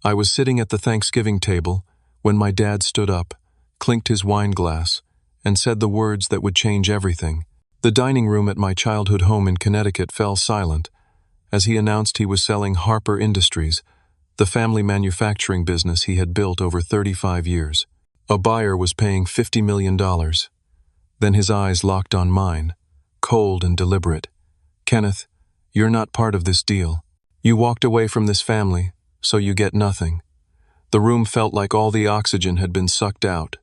I was sitting at the Thanksgiving table when my dad stood up, clinked his wine glass, and said the words that would change everything. The dining room at my childhood home in Connecticut fell silent as he announced he was selling Harper Industries, the family manufacturing business he had built over 35 years. A buyer was paying $50 million. Then his eyes locked on mine, cold and deliberate. "Kenneth, you're not part of this deal. You walked away from this family, so you get nothing." The room felt like all the oxygen had been sucked out.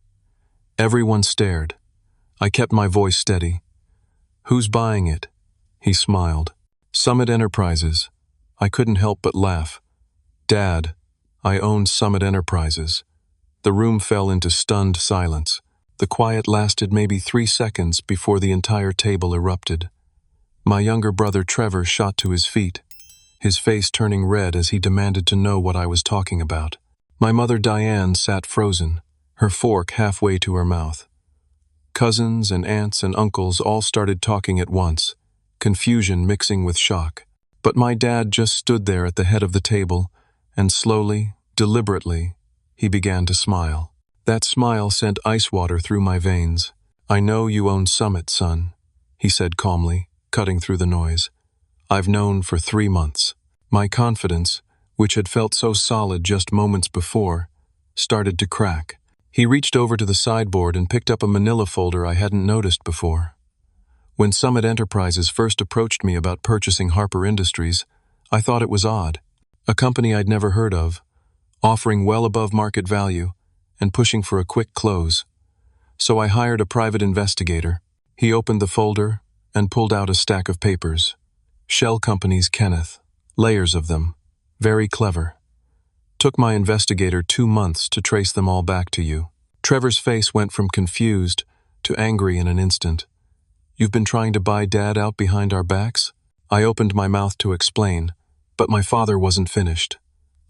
Everyone stared. I kept my voice steady. "Who's buying it?" He smiled. "Summit Enterprises." I couldn't help but laugh. "Dad, I own Summit Enterprises." The room fell into stunned silence. The quiet lasted maybe 3 seconds before the entire table erupted. My younger brother Trevor shot to his feet, his face turning red as he demanded to know what I was talking about. My mother Diane sat frozen, her fork halfway to her mouth. Cousins and aunts and uncles all started talking at once, confusion mixing with shock. But my dad just stood there at the head of the table, and slowly, deliberately, he began to smile. That smile sent ice water through my veins. "I know you own Summit, son," he said calmly, cutting through the noise. "I've known for 3 months." My confidence, which had felt so solid just moments before, started to crack. He reached over to the sideboard and picked up a manila folder I hadn't noticed before. When Summit Enterprises first approached me about purchasing Harper Industries, I thought it was odd. A company I'd never heard of, offering well above market value and pushing for a quick close. So I hired a private investigator. He opened the folder and pulled out a stack of papers. "Shell companies, Kenneth. Layers of them. Very clever. Took my investigator 2 months to trace them all back to you." Trevor's face went from confused to angry in an instant. "You've been trying to buy Dad out behind our backs?" I opened my mouth to explain, but my father wasn't finished.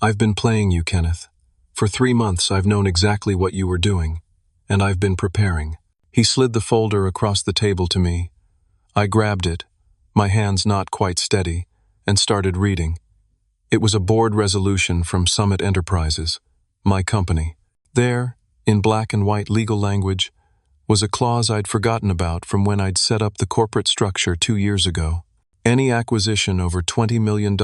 "I've been playing you, Kenneth. For 3 months I've known exactly what you were doing, and I've been preparing." He slid the folder across the table to me. I grabbed it, my hands not quite steady, and started reading. It was a board resolution from Summit Enterprises, my company. There, in black and white legal language, was a clause I'd forgotten about from when I'd set up the corporate structure 2 years ago. Any acquisition over $20 million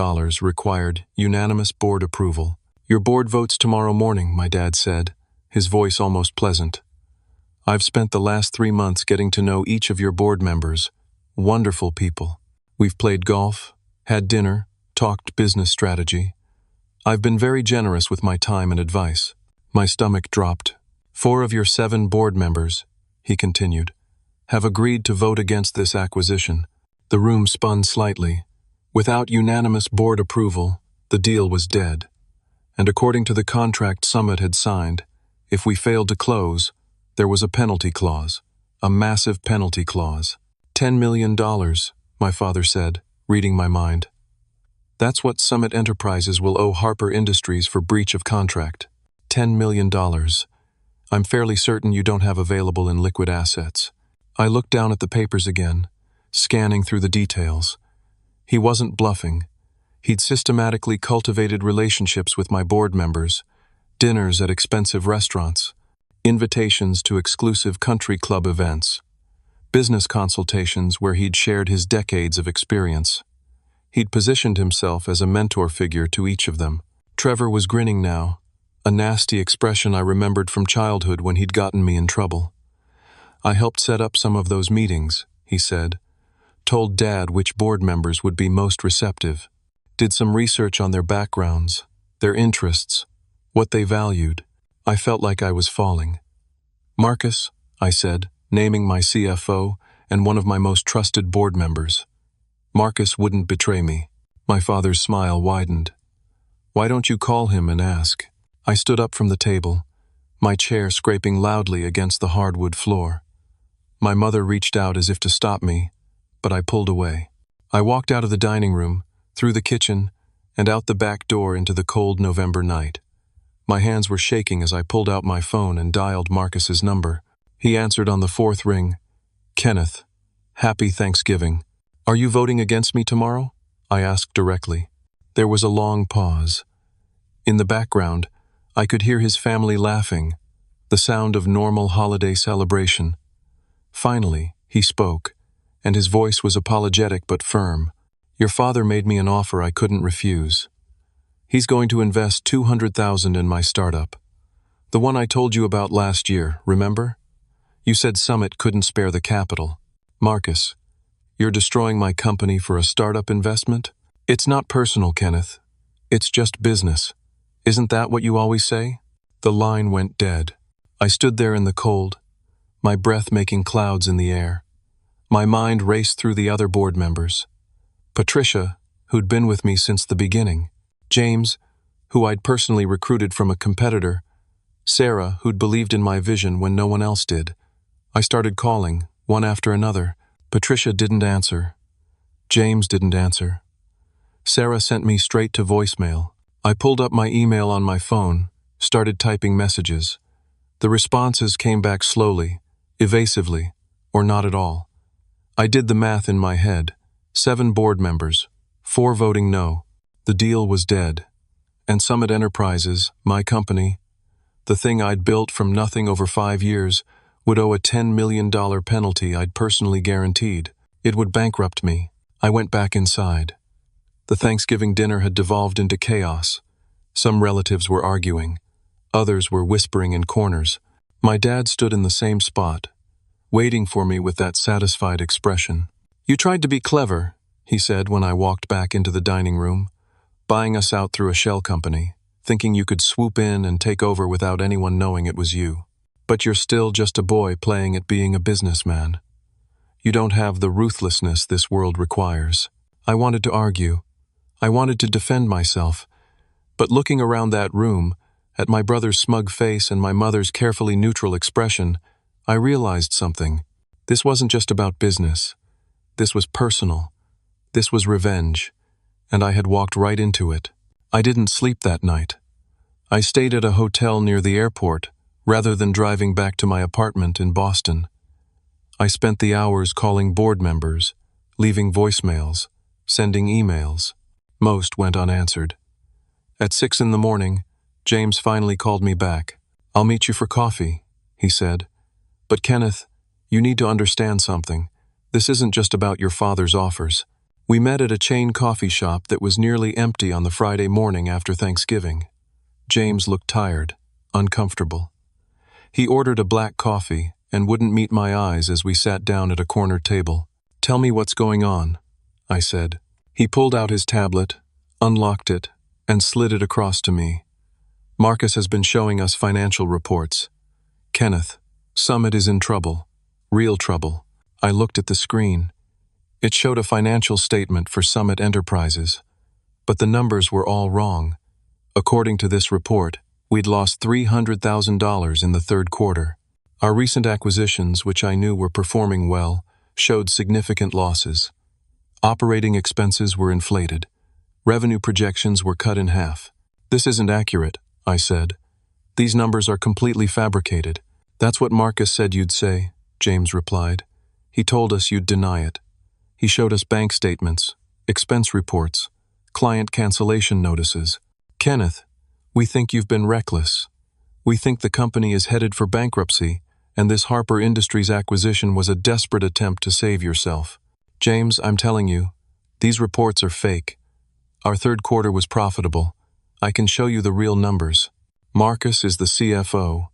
required unanimous board approval. "Your board votes tomorrow morning," my dad said, his voice almost pleasant. "I've spent the last 3 months getting to know each of your board members. Wonderful people. We've played golf, had dinner, talked business strategy. I've been very generous with my time and advice." My stomach dropped. "4 of your 7 board members," he continued, "have agreed to vote against this acquisition." The room spun slightly. Without unanimous board approval, the deal was dead. And according to the contract Summit had signed, if we failed to close, there was a penalty clause, a massive penalty clause. $10 million, my father said, reading my mind. "That's what Summit Enterprises will owe Harper Industries for breach of contract. $10 million. I'm fairly certain you don't have available in liquid assets." I looked down at the papers again, scanning through the details. He wasn't bluffing. He'd systematically cultivated relationships with my board members, dinners at expensive restaurants, invitations to exclusive country club events, business consultations where he'd shared his decades of experience. He'd positioned himself as a mentor figure to each of them. Trevor was grinning now, a nasty expression I remembered from childhood when he'd gotten me in trouble. "I helped set up some of those meetings," he said. "Told Dad which board members would be most receptive. Did some research on their backgrounds, their interests, what they valued." I felt like I was falling. "Marcus," I said, naming my CFO and one of my most trusted board members. "Marcus wouldn't betray me." My father's smile widened. "Why don't you call him and ask?" I stood up from the table, my chair scraping loudly against the hardwood floor. My mother reached out as if to stop me, but I pulled away. I walked out of the dining room, through the kitchen, and out the back door into the cold November night. My hands were shaking as I pulled out my phone and dialed Marcus's number. He answered on the 4th ring. "Kenneth, happy Thanksgiving. Are you voting against me tomorrow?" I asked directly. There was a long pause. In the background, I could hear his family laughing, the sound of normal holiday celebration. Finally, he spoke, and his voice was apologetic but firm. "Your father made me an offer I couldn't refuse. He's going to invest $200,000 in my startup. The one I told you about last year, remember? You said Summit couldn't spare the capital. Marcus, you're destroying my company for a startup investment? It's not personal, Kenneth. It's just business. Isn't that what you always say?" The line went dead. I stood there in the cold, my breath making clouds in the air. My mind raced through the other board members. Patricia, who'd been with me since the beginning. James, who I'd personally recruited from a competitor. Sarah, who'd believed in my vision when no one else did. I started calling, one after another. Patricia didn't answer. James didn't answer. Sarah sent me straight to voicemail. I pulled up my email on my phone, started typing messages. The responses came back slowly, evasively, or not at all. I did the math in my head. 7 board members, 4 voting no. The deal was dead. And Summit Enterprises, my company, the thing I'd built from nothing over 5 years, would owe a $10 million penalty I'd personally guaranteed. It would bankrupt me. I went back inside. The Thanksgiving dinner had devolved into chaos. Some relatives were arguing. Others were whispering in corners. My dad stood in the same spot, waiting for me with that satisfied expression. "You tried to be clever," he said when I walked back into the dining room, "buying us out through a shell company, thinking you could swoop in and take over without anyone knowing it was you. But you're still just a boy playing at being a businessman. You don't have the ruthlessness this world requires." I wanted to argue. I wanted to defend myself. But looking around that room, at my brother's smug face and my mother's carefully neutral expression, I realized something. This wasn't just about business. This was personal. This was revenge. And I had walked right into it. I didn't sleep that night. I stayed at a hotel near the airport, rather than driving back to my apartment in Boston. I spent the hours calling board members, leaving voicemails, sending emails. Most went unanswered. At 6 in the morning, James finally called me back. "I'll meet you for coffee," he said. "But Kenneth, you need to understand something. This isn't just about your father's offers." We met at a chain coffee shop that was nearly empty on the Friday morning after Thanksgiving. James looked tired, uncomfortable. He ordered a black coffee and wouldn't meet my eyes as we sat down at a corner table. "Tell me what's going on," I said. He pulled out his tablet, unlocked it, and slid it across to me. "Marcus has been showing us financial reports. Kenneth, Summit is in trouble. Real trouble." I looked at the screen. It showed a financial statement for Summit Enterprises, but the numbers were all wrong. According to this report, we'd lost $300,000 in the third quarter. Our recent acquisitions, which I knew were performing well, showed significant losses. Operating expenses were inflated. Revenue projections were cut in half. "This isn't accurate," I said. "These numbers are completely fabricated." "That's what Marcus said you'd say," James replied. "He told us you'd deny it. He showed us bank statements, expense reports, client cancellation notices. Kenneth, we think you've been reckless. We think the company is headed for bankruptcy, and this Harper Industries acquisition was a desperate attempt to save yourself. James, I'm telling you, these reports are fake. Our third quarter was profitable. I can show you the real numbers. Marcus is the CFO.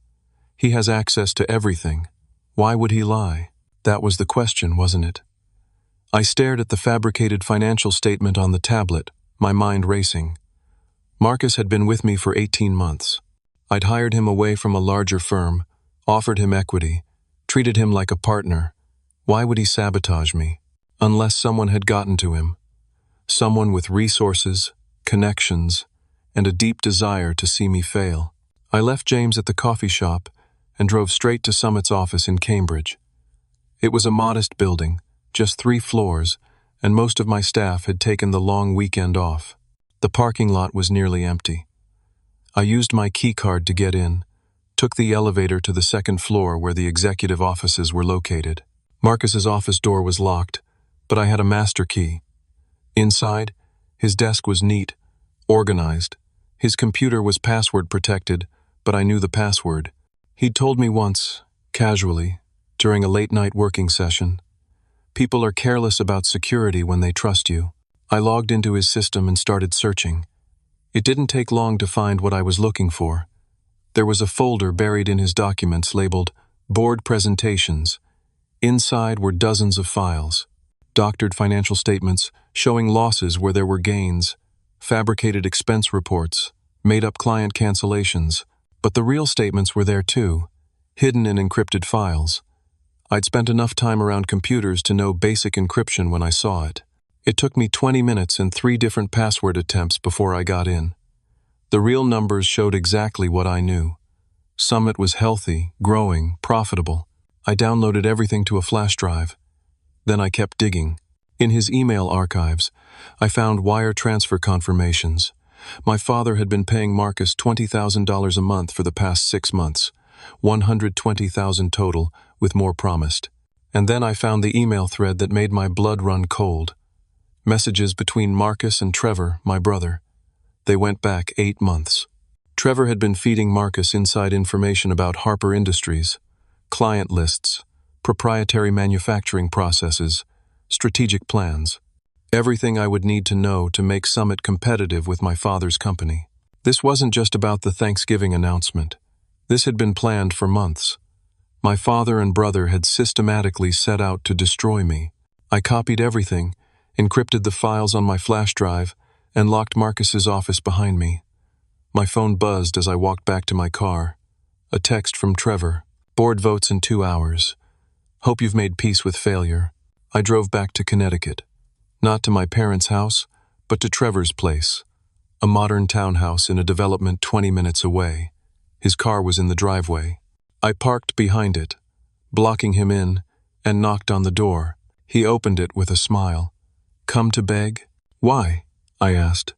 He has access to everything. Why would he lie?" That was the question, wasn't it? I stared at the fabricated financial statement on the tablet, my mind racing. Marcus had been with me for 18 months. I'd hired him away from a larger firm, offered him equity, treated him like a partner. Why would he sabotage me? Unless someone had gotten to him. Someone with resources, connections, and a deep desire to see me fail. I left James at the coffee shop and drove straight to Summit's office in Cambridge. It was a modest building, just 3 floors, and most of my staff had taken the long weekend off. The parking lot was nearly empty. I used my key card to get in, took the elevator to the 2nd floor where the executive offices were located. Marcus's office door was locked, but I had a master key. Inside, his desk was neat, organized, His computer was password protected, but I knew the password. He'd told me once, casually, during a late-night working session, "People are careless about security when they trust you." I logged into his system and started searching. It didn't take long to find what I was looking for. There was a folder buried in his documents labeled Board Presentations. Inside were dozens of files, doctored financial statements showing losses where there were gains, fabricated expense reports, made-up client cancellations, but the real statements were there too, hidden in encrypted files. I'd spent enough time around computers to know basic encryption when I saw it. It took me 20 minutes and 3 different password attempts before I got in. The real numbers showed exactly what I knew. Summit was healthy, growing, profitable. I downloaded everything to a flash drive. Then I kept digging. In his email archives, I found wire transfer confirmations. My father had been paying Marcus $20,000 a month for the past 6 months, $120,000 total, with more promised. And then I found the email thread that made my blood run cold. Messages between Marcus and Trevor, my brother. They went back 8 months. Trevor had been feeding Marcus inside information about Harper Industries, client lists, proprietary manufacturing processes, strategic plans. Everything I would need to know to make Summit competitive with my father's company. This wasn't just about the Thanksgiving announcement. This had been planned for months. My father and brother had systematically set out to destroy me. I copied everything, encrypted the files on my flash drive, and locked Marcus's office behind me. My phone buzzed as I walked back to my car. A text from Trevor. "Board votes in 2 hours. Hope you've made peace with failure." I drove back to Connecticut. Not to my parents' house, but to Trevor's place. A modern townhouse in a development 20 minutes away. His car was in the driveway. I parked behind it, blocking him in, and knocked on the door. He opened it with a smile. "Come to beg?" "Why?" I asked.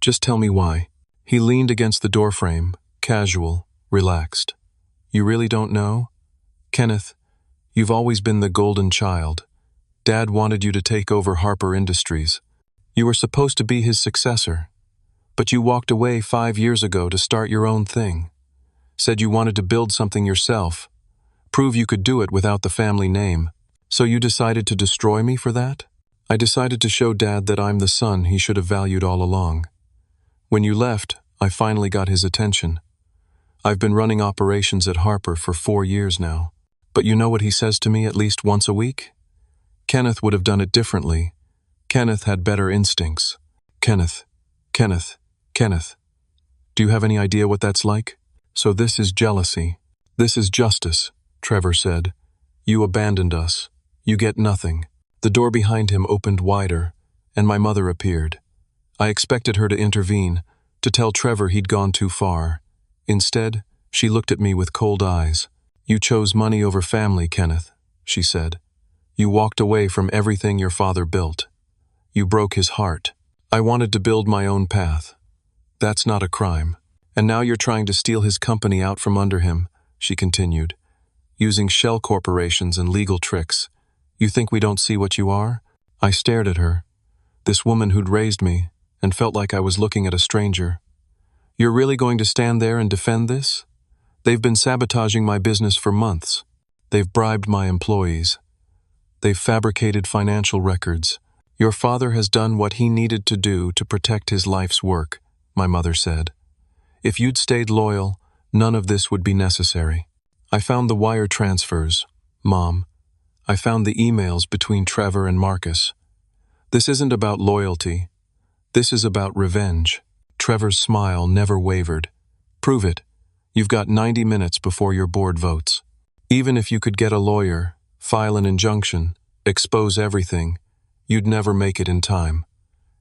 "Just tell me why." He leaned against the doorframe, casual, relaxed. "You really don't know? Kenneth, you've always been the golden child. Dad wanted you to take over Harper Industries. You were supposed to be his successor. But you walked away 5 years ago to start your own thing. Said you wanted to build something yourself, prove you could do it without the family name. So you decided to destroy me for that?" "I decided to show Dad that I'm the son he should have valued all along. When you left, I finally got his attention. I've been running operations at Harper for 4 years now. But you know what he says to me at least once a week? Kenneth would have done it differently. Kenneth had better instincts. Kenneth, Kenneth, Kenneth. Do you have any idea what that's like? So this is jealousy. This is justice," Trevor said. "You abandoned us. You get nothing." The door behind him opened wider, and my mother appeared. I expected her to intervene, to tell Trevor he'd gone too far. Instead, she looked at me with cold eyes. "You chose money over family, Kenneth," she said. "You walked away from everything your father built. You broke his heart. I wanted to build my own path. That's not a crime. And now you're trying to steal his company out from under him," she continued, "using shell corporations and legal tricks. You think we don't see what you are?" I stared at her, this woman who'd raised me, and felt like I was looking at a stranger. "You're really going to stand there and defend this? They've been sabotaging my business for months. They've bribed my employees. They've fabricated financial records. Your father has done what he needed to do to protect his life's work," my mother said. "If you'd stayed loyal, none of this would be necessary." I found the wire transfers, Mom. I found the emails between Trevor and Marcus. This isn't about loyalty. This is about revenge. Trevor's smile never wavered. "Prove it. You've got 90 minutes before your board votes. Even if you could get a lawyer, file an injunction, expose everything, you'd never make it in time.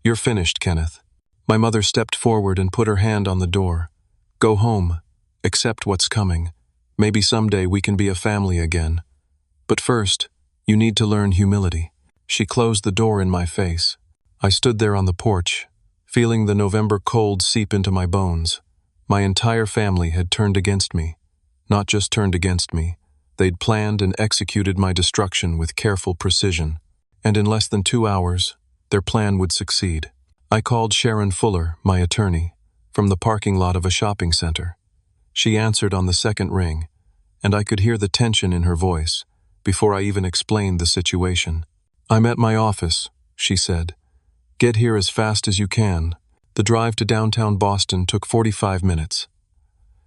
You're finished, Kenneth." My mother stepped forward and put her hand on the door. "Go home. Accept what's coming. Maybe someday we can be a family again. But first, you need to learn humility." She closed the door in my face. I stood there on the porch, feeling the November cold seep into my bones. My entire family had turned against me. Not just turned against me. They'd planned and executed my destruction with careful precision. And in less than 2 hours, their plan would succeed. I called Sharon Fuller, my attorney. from the parking lot of a shopping center. She answered on the second ring, and I could hear the tension in her voice before I even explained the situation. "I'm at my office," she said. "Get here as fast as you can." The drive to downtown Boston took 45 minutes.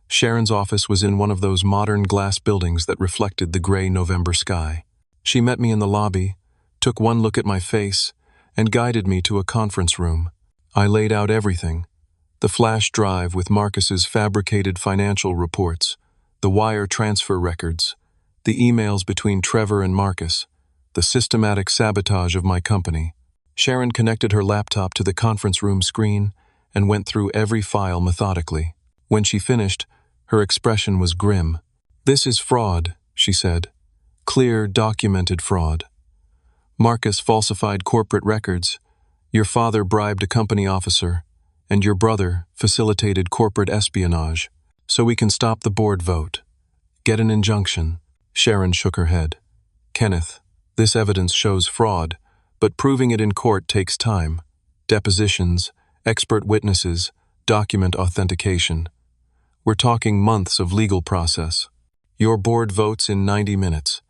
Sharon's office was in one of those modern glass buildings that reflected the gray November sky. She met me in the lobby, took one look at my face, and guided me to a conference room. I laid out everything: the flash drive with Marcus's fabricated financial reports, the wire transfer records, the emails between Trevor and Marcus, the systematic sabotage of my company. Sharon connected her laptop to the conference room screen and went through every file methodically. When she finished, her expression was grim. "This is fraud," she said. "Clear, documented fraud. Marcus falsified corporate records, your father bribed a company officer, and your brother facilitated corporate espionage. So we can stop the board vote. Get an injunction." Sharon shook her head. "Kenneth, this evidence shows fraud, but proving it in court takes time. Depositions, expert witnesses, document authentication. We're talking months of legal process. Your board votes in 90 minutes.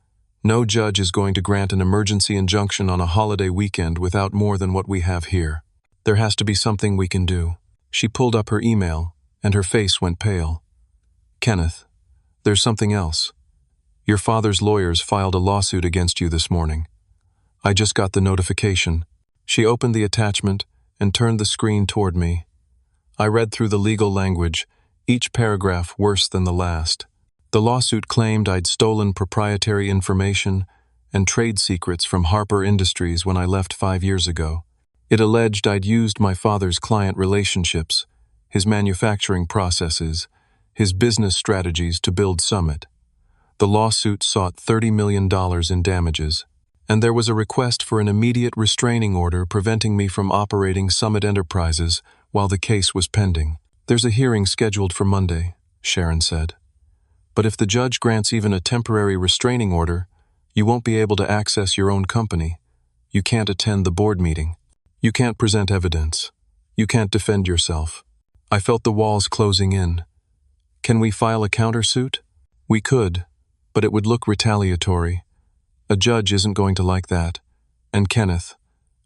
No judge is going to grant an emergency injunction on a holiday weekend without more than what we have here. There has to be something we can do." She pulled up her email, and her face went pale. "Kenneth, there's something else. Your father's lawyers filed a lawsuit against you this morning. I just got the notification." She opened the attachment and turned the screen toward me. I read through the legal language, each paragraph worse than the last. The lawsuit claimed I'd stolen proprietary information and trade secrets from Harper Industries when I left 5 years ago. It alleged I'd used my father's client relationships, his manufacturing processes, his business strategies to build Summit. The lawsuit sought $30 million in damages, and there was a request for an immediate restraining order preventing me from operating Summit Enterprises while the case was pending. "There's a hearing scheduled for Monday," Sharon said. "But if the judge grants even a temporary restraining order, you won't be able to access your own company. You can't attend the board meeting. You can't present evidence. You can't defend yourself." I felt the walls closing in. "Can we file a countersuit?" "We could, but it would look retaliatory. A judge isn't going to like that. And Kenneth,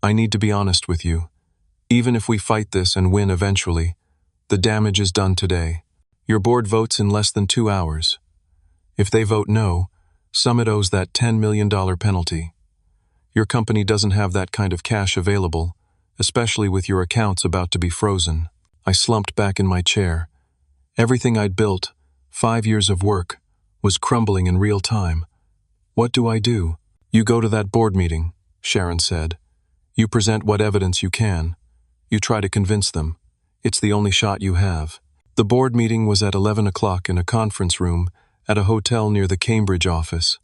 I need to be honest with you. Even if we fight this and win eventually, the damage is done today. Your board votes in less than 2 hours. If they vote no, Summit owes that $10 million penalty. Your company doesn't have that kind of cash available, especially with your accounts about to be frozen." I slumped back in my chair. Everything I'd built, 5 years of work, was crumbling in real time. What do I do? "You go to that board meeting," Sharon said. "You present what evidence you can. You try to convince them. It's the only shot you have." The board meeting was at 11 o'clock in a conference room at a hotel near the Cambridge office.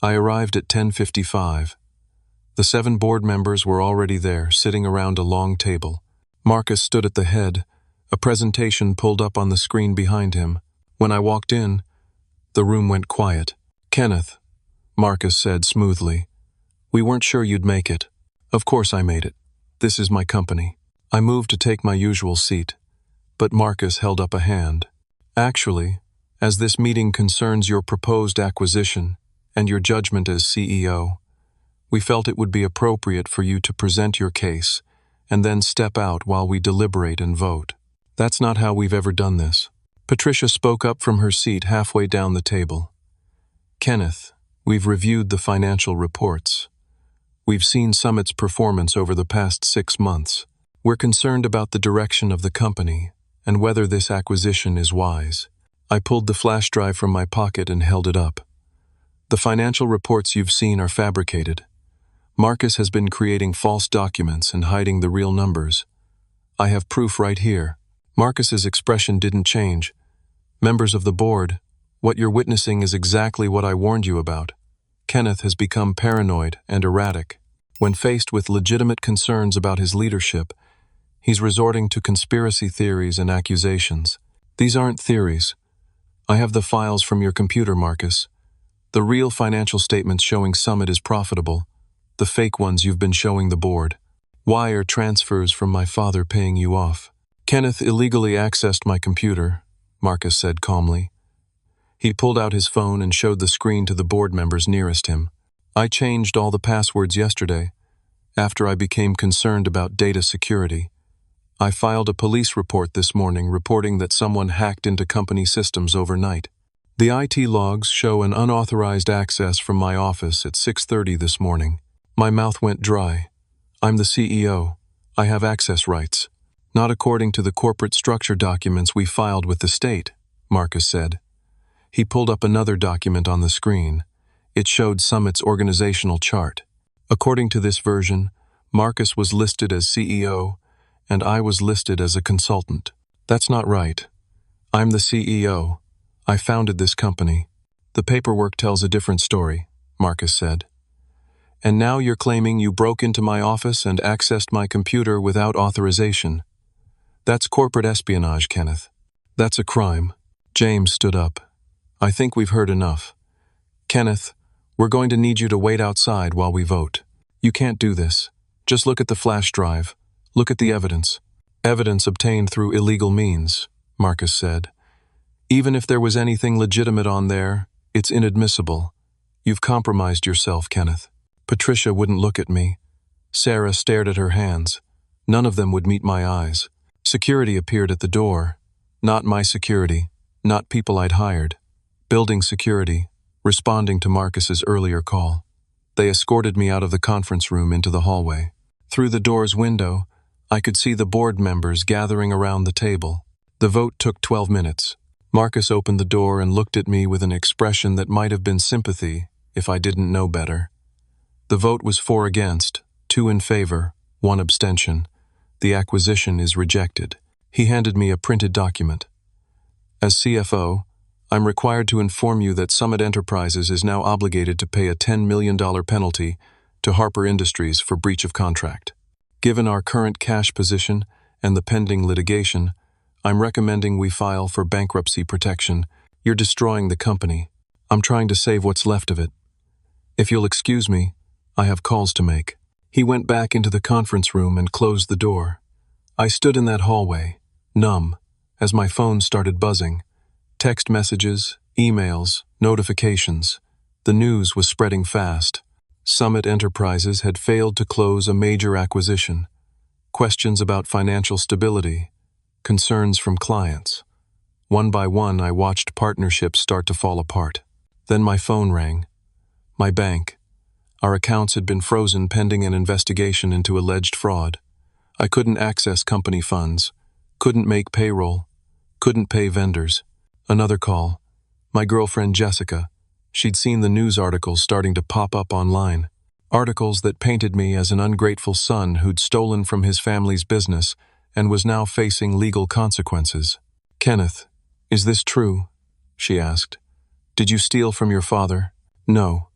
I arrived at 10:55. The 7 board members were already there, sitting around a long table. Marcus stood at the head, a presentation pulled up on the screen behind him. When I walked in, the room went quiet. "Kenneth," Marcus said smoothly, "we weren't sure you'd make it." "Of course I made it. This is my company." I moved to take my usual seat, but Marcus held up a hand. "Actually, as this meeting concerns your proposed acquisition and your judgment as CEO, we felt it would be appropriate for you to present your case and then step out while we deliberate and vote. That's not how we've ever done this." Patricia spoke up from her seat halfway down the table. "Kenneth, we've reviewed the financial reports. We've seen Summit's performance over the past 6 months. We're concerned about the direction of the company and whether this acquisition is wise." I pulled the flash drive from my pocket and held it up. "The financial reports you've seen are fabricated. Marcus has been creating false documents and hiding the real numbers. I have proof right here." Marcus's expression didn't change. "Members of the board, what you're witnessing is exactly what I warned you about. Kenneth has become paranoid and erratic. When faced with legitimate concerns about his leadership, he's resorting to conspiracy theories and accusations. These aren't theories. I have the files from your computer, Marcus. The real financial statements showing Summit is profitable, the fake ones you've been showing the board. Wire transfers from my father paying you off. Kenneth illegally accessed my computer, Marcus said calmly. He pulled out his phone and showed the screen to the board members nearest him. I changed all the passwords yesterday, after I became concerned about data security. I filed a police report this morning reporting that someone hacked into company systems overnight. The IT logs show an unauthorized access from my office at 6:30 this morning. My mouth went dry. I'm the CEO. I have access rights. Not according to the corporate structure documents we filed with the state, Marcus said. He pulled up another document on the screen. It showed Summit's organizational chart. According to this version, Marcus was listed as CEO, and I was listed as a consultant. That's not right. I'm the CEO. I founded this company. The paperwork tells a different story, Marcus said. And now you're claiming you broke into my office and accessed my computer without authorization. That's corporate espionage, Kenneth. That's a crime. James stood up. I think we've heard enough. Kenneth, we're going to need you to wait outside while we vote. You can't do this. Just look at the flash drive. Look at the evidence. Evidence obtained through illegal means, Marcus said. Even if there was anything legitimate on there, it's inadmissible. You've compromised yourself, Kenneth. Patricia wouldn't look at me. Sarah stared at her hands. None of them would meet my eyes. Security appeared at the door. Not my security. Not people I'd hired. Building security, responding to Marcus's earlier call. They escorted me out of the conference room into the hallway. Through the door's window, I could see the board members gathering around the table. The vote took 12 minutes. Marcus opened the door and looked at me with an expression that might have been sympathy if I didn't know better. The vote was 4 against, 2 in favor, 1 abstention. The acquisition is rejected. He handed me a printed document. As CFO, I'm required to inform you that Summit Enterprises is now obligated to pay a $10 million penalty to Harper Industries for breach of contract. Given our current cash position and the pending litigation, I'm recommending we file for bankruptcy protection. You're destroying the company. I'm trying to save what's left of it. If you'll excuse me, I have calls to make. He went back into the conference room and closed the door. I stood in that hallway, numb, as my phone started buzzing. Text messages, emails, notifications. The news was spreading fast. Summit Enterprises had failed to close a major acquisition. Questions about financial stability. Concerns from clients. One by one, I watched partnerships start to fall apart. Then my phone rang. My bank. Our accounts had been frozen pending an investigation into alleged fraud. I couldn't access company funds, couldn't make payroll, couldn't pay vendors. Another call. My girlfriend Jessica. She'd seen the news articles starting to pop up online. Articles that painted me as an ungrateful son who'd stolen from his family's business and was now facing legal consequences. Kenneth, is this true? She asked. Did you steal from your father? No.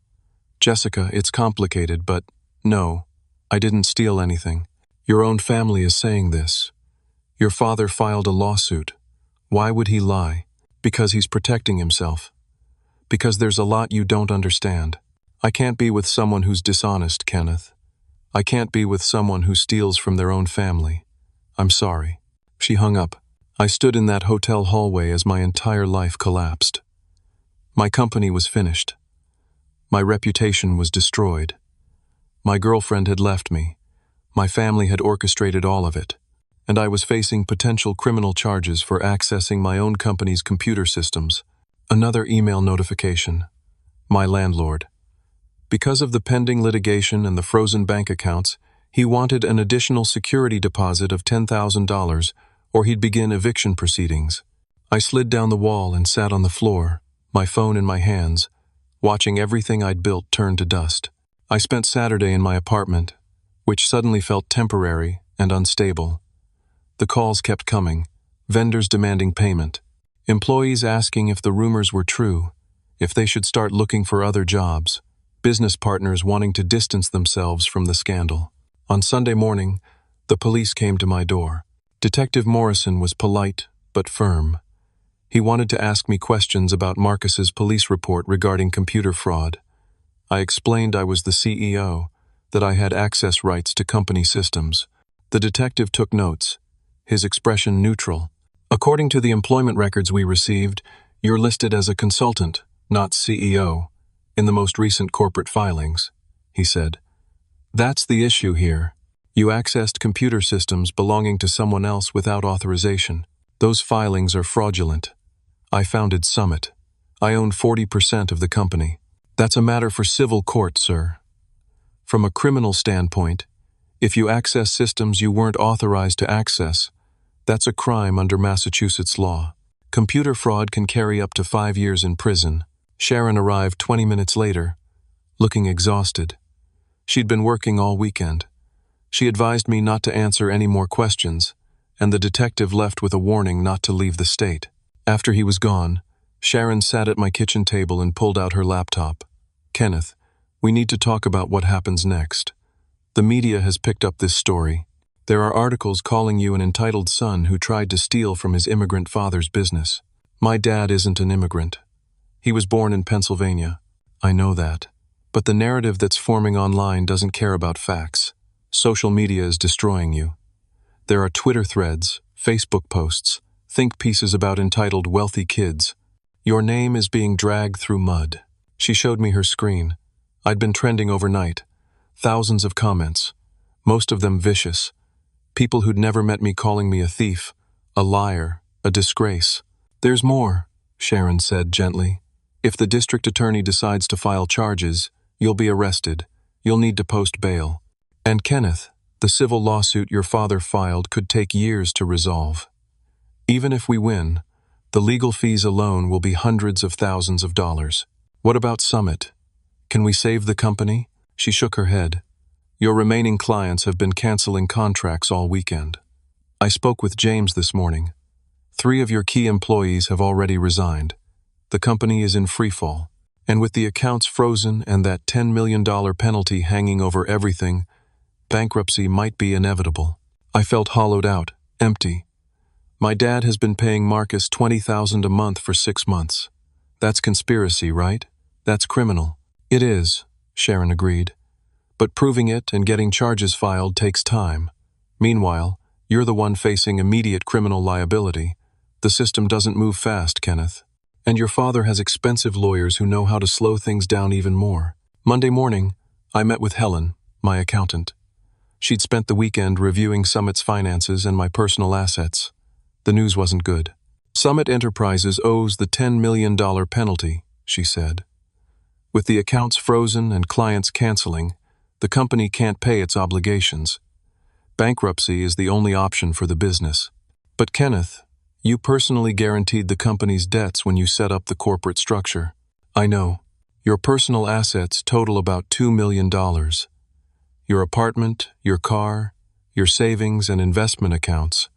Jessica, it's complicated, but no, I didn't steal anything. Your own family is saying this. Your father filed a lawsuit. Why would he lie? Because he's protecting himself. Because there's a lot you don't understand. I can't be with someone who's dishonest, Kenneth. I can't be with someone who steals from their own family. I'm sorry. She hung up. I stood in that hotel hallway as my entire life collapsed. My company was finished. My reputation was destroyed. My girlfriend had left me. My family had orchestrated all of it. And I was facing potential criminal charges for accessing my own company's computer systems. Another email notification. My landlord. Because of the pending litigation and the frozen bank accounts, he wanted an additional security deposit of $10,000 or he'd begin eviction proceedings. I slid down the wall and sat on the floor, my phone in my hands, watching everything I'd built turn to dust. I spent Saturday in my apartment, which suddenly felt temporary and unstable. The calls kept coming, vendors demanding payment, employees asking if the rumors were true, if they should start looking for other jobs, business partners wanting to distance themselves from the scandal. On Sunday morning, the police came to my door. Detective Morrison was polite but firm. He wanted to ask me questions about Marcus's police report regarding computer fraud. I explained I was the CEO, that I had access rights to company systems. The detective took notes. his expression neutral. "According to the employment records we received, you're listed as a consultant, not CEO, in the most recent corporate filings," he said. "That's the issue here. You accessed computer systems belonging to someone else without authorization. Those filings are fraudulent. I founded Summit. I own 40% of the company. That's a matter for civil court, sir. From a criminal standpoint, if you access systems you weren't authorized to access, that's a crime under Massachusetts law. Computer fraud can carry up to 5 years in prison." Sharon arrived 20 minutes later, looking exhausted. She'd been working all weekend. She advised me not to answer any more questions, and the detective left with a warning not to leave the state. After he was gone, Sharon sat at my kitchen table and pulled out her laptop. "Kenneth, we need to talk about what happens next. The media has picked up this story. There are articles calling you an entitled son who tried to steal from his immigrant father's business. My dad isn't an immigrant. He was born in Pennsylvania. I know that. But the narrative that's forming online doesn't care about facts. Social media is destroying you. There are Twitter threads, Facebook posts, think pieces about entitled wealthy kids. Your name is being dragged through mud." She showed me her screen. I'd been trending overnight. Thousands of comments, most of them vicious. People who'd never met me calling me a thief, a liar, a disgrace. "There's more," Sharon said gently. "If the district attorney decides to file charges, you'll be arrested. You'll need to post bail. And Kenneth, the civil lawsuit your father filed could take years to resolve. Even if we win, the legal fees alone will be hundreds of thousands of dollars. What about Summit? Can we save the company?" She shook her head. "Your remaining clients have been canceling contracts all weekend. I spoke with James this morning. 3 of your key employees have already resigned. The company is in freefall. And with the accounts frozen and that $10 million penalty hanging over everything, bankruptcy might be inevitable." I felt hollowed out, empty. My dad has been paying Marcus $20,000 a month for 6 months. That's conspiracy, right? That's criminal. "It is," Sharon agreed. "But proving it and getting charges filed takes time. Meanwhile, you're the one facing immediate criminal liability. The system doesn't move fast, Kenneth. And your father has expensive lawyers who know how to slow things down even more." Monday morning, I met with Helen, my accountant. She'd spent the weekend reviewing Summit's finances and my personal assets. The news wasn't good. "Summit Enterprises owes the $10 million penalty," she said. "With the accounts frozen and clients canceling, the company can't pay its obligations. Bankruptcy is the only option for the business. But Kenneth, you personally guaranteed the company's debts when you set up the corporate structure. I know. Your personal assets total about $2 million. Your apartment, your car, your savings and investment accounts.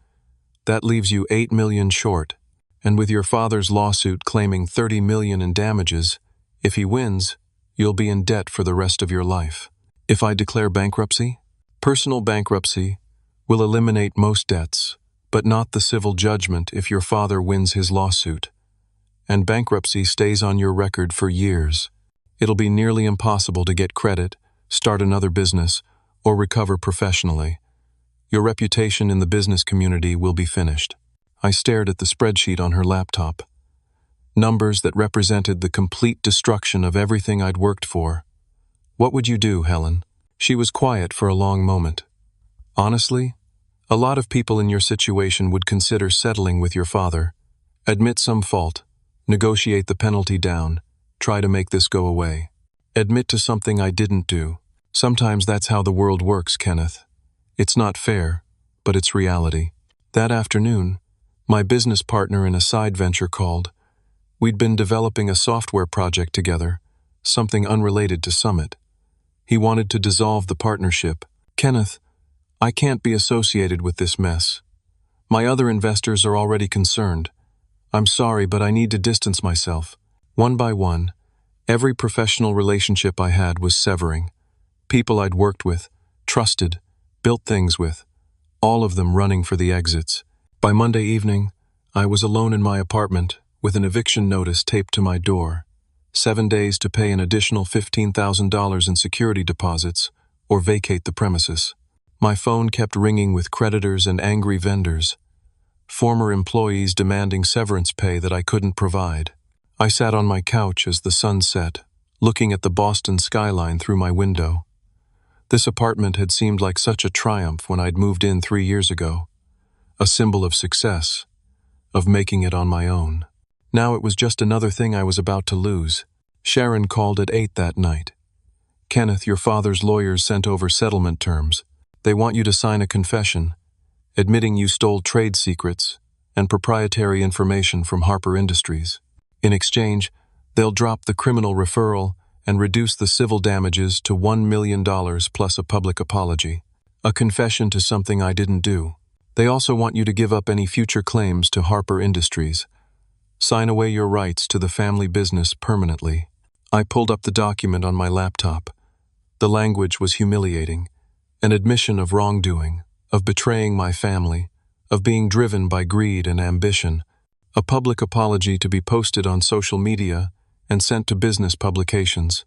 That leaves you $8 million short. And with your father's lawsuit claiming $30 million in damages, if he wins, you'll be in debt for the rest of your life. If I declare bankruptcy, personal bankruptcy will eliminate most debts, but not the civil judgment if your father wins his lawsuit. And bankruptcy stays on your record for years. It'll be nearly impossible to get credit, start another business, or recover professionally. Your reputation in the business community will be finished." I stared at the spreadsheet on her laptop. Numbers that represented the complete destruction of everything I'd worked for. "What would you do, Helen?" She was quiet for a long moment. "Honestly, a lot of people in your situation would consider settling with your father. Admit some fault, negotiate the penalty down, try to make this go away. Admit to something I didn't do. Sometimes that's how the world works, Kenneth. It's not fair, but it's reality." That afternoon, my business partner in a side venture called. We'd been developing a software project together, something unrelated to Summit. He wanted to dissolve the partnership. "Kenneth, I can't be associated with this mess. My other investors are already concerned. I'm sorry, but I need to distance myself." One by one, every professional relationship I had was severing. People I'd worked with, trusted, built things with, all of them running for the exits. By Monday evening, I was alone in my apartment with an eviction notice taped to my door. 7 days to pay an additional $15,000 in security deposits or vacate the premises. My phone kept ringing with creditors and angry vendors, former employees demanding severance pay that I couldn't provide. I sat on my couch as the sun set, looking at the Boston skyline through my window. This apartment had seemed like such a triumph when I'd moved in 3 years ago, a symbol of success, of making it on my own. Now it was just another thing I was about to lose. Sharon called at 8 that night. "Kenneth, your father's lawyers sent over settlement terms. They want you to sign a confession, admitting you stole trade secrets and proprietary information from Harper Industries. In exchange, they'll drop the criminal referral and reduce the civil damages to $1 million plus a public apology. A confession to something I didn't do. They also want you to give up any future claims to Harper Industries. Sign away your rights to the family business permanently." I pulled up the document on my laptop. The language was humiliating. An admission of wrongdoing, of betraying my family, of being driven by greed and ambition. A public apology to be posted on social media and sent to business publications.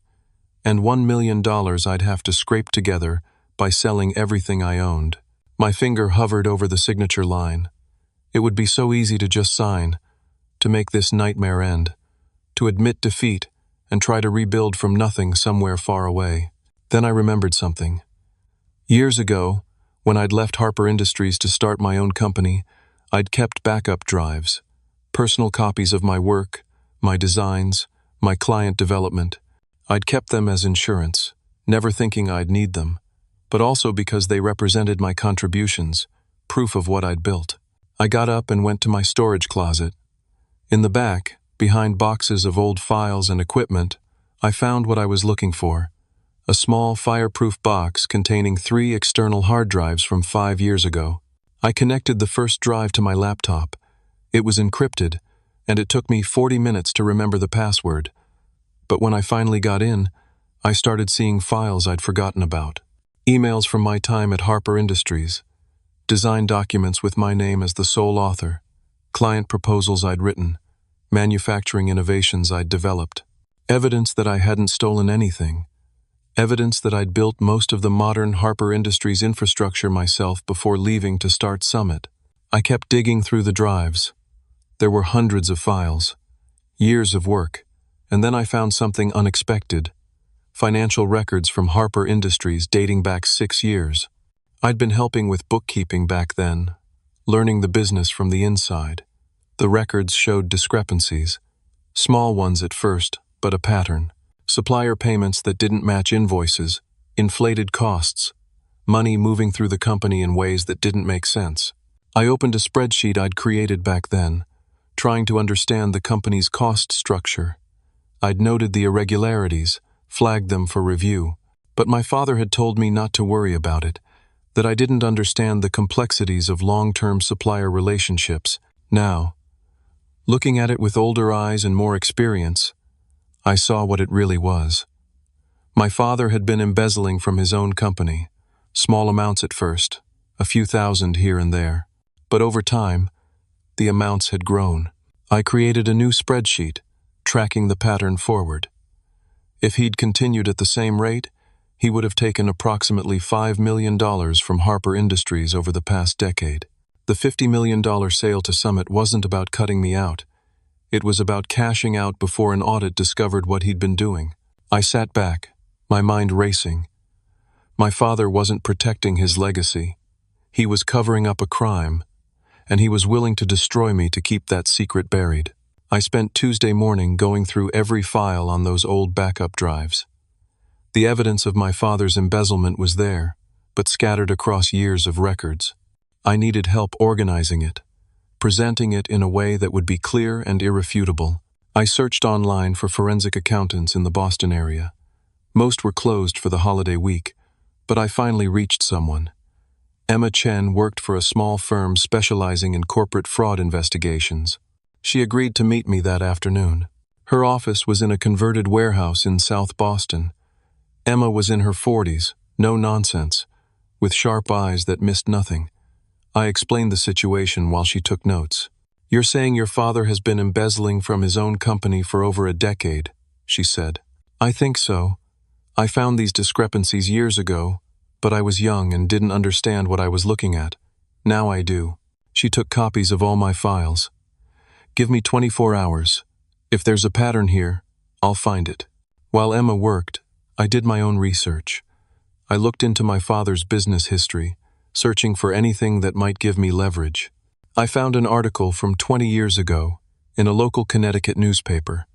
And $1 million I'd have to scrape together by selling everything I owned. My finger hovered over the signature line. It would be so easy to just sign, to make this nightmare end, to admit defeat and try to rebuild from nothing somewhere far away. Then I remembered something. Years ago, when I'd left Harper Industries to start my own company, I'd kept backup drives, personal copies of my work, my designs, my client development. I'd kept them as insurance, never thinking I'd need them, but also because they represented my contributions, proof of what I'd built. I got up and went to my storage closet. In the back, behind boxes of old files and equipment, I found what I was looking for. A small fireproof box containing 3 external hard drives from 5 years ago. I connected the first drive to my laptop. It was encrypted, and it took me 40 minutes to remember the password. But when I finally got in, I started seeing files I'd forgotten about. Emails from my time at Harper Industries, design documents with my name as the sole author, client proposals I'd written, manufacturing innovations I'd developed, evidence that I hadn't stolen anything, evidence that I'd built most of the modern Harper Industries infrastructure myself before leaving to start Summit. I kept digging through the drives. There were hundreds of files, years of work, and then I found something unexpected. Financial records from Harper Industries dating back 6 years. I'd been helping with bookkeeping back then, learning the business from the inside. The records showed discrepancies, small ones at first, but a pattern. Supplier payments that didn't match invoices, inflated costs, money moving through the company in ways that didn't make sense. I opened a spreadsheet I'd created back then, trying to understand the company's cost structure. I'd noted the irregularities, flagged them for review, but my father had told me not to worry about it, that I didn't understand the complexities of long-term supplier relationships. Now, looking at it with older eyes and more experience, I saw what it really was. My father had been embezzling from his own company, small amounts at first, a few thousand here and there. But over time, the amounts had grown. I created a new spreadsheet, tracking the pattern forward. If he'd continued at the same rate, he would have taken approximately $5 million from Harper Industries over the past decade. The $50 million sale to Summit wasn't about cutting me out. It was about cashing out before an audit discovered what he'd been doing. I sat back, my mind racing. My father wasn't protecting his legacy. He was covering up a crime, and he was willing to destroy me to keep that secret buried. I spent Tuesday morning going through every file on those old backup drives. The evidence of my father's embezzlement was there, but scattered across years of records. I needed help organizing it, presenting it in a way that would be clear and irrefutable. I searched online for forensic accountants in the Boston area. Most were closed for the holiday week, but I finally reached someone. Emma Chen worked for a small firm specializing in corporate fraud investigations. She agreed to meet me that afternoon. Her office was in a converted warehouse in South Boston. Emma was in her 40s, no nonsense, with sharp eyes that missed nothing. I explained the situation while she took notes. "You're saying your father has been embezzling from his own company for over a decade," she said. "I think so. I found these discrepancies years ago, but I was young and didn't understand what I was looking at. Now I do. She took copies of all my files. Give me 24 hours. If there's a pattern here, I'll find it. While Emma worked, I did my own research. I looked into my father's business history, searching for anything that might give me leverage. I found an article from 20 years ago in a local Connecticut newspaper.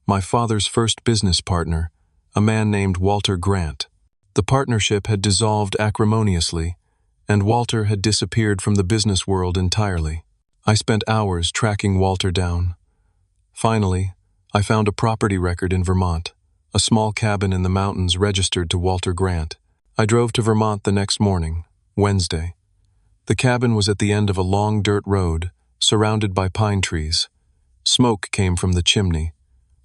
My father's first business partner, a man named Walter Grant. The partnership had dissolved acrimoniously, and Walter had disappeared from the business world entirely. I spent hours tracking Walter down. Finally, I found a property record in Vermont, a small cabin in the mountains registered to Walter Grant. I drove to Vermont the next morning, Wednesday. The cabin was at the end of a long dirt road, surrounded by pine trees. Smoke came from the chimney.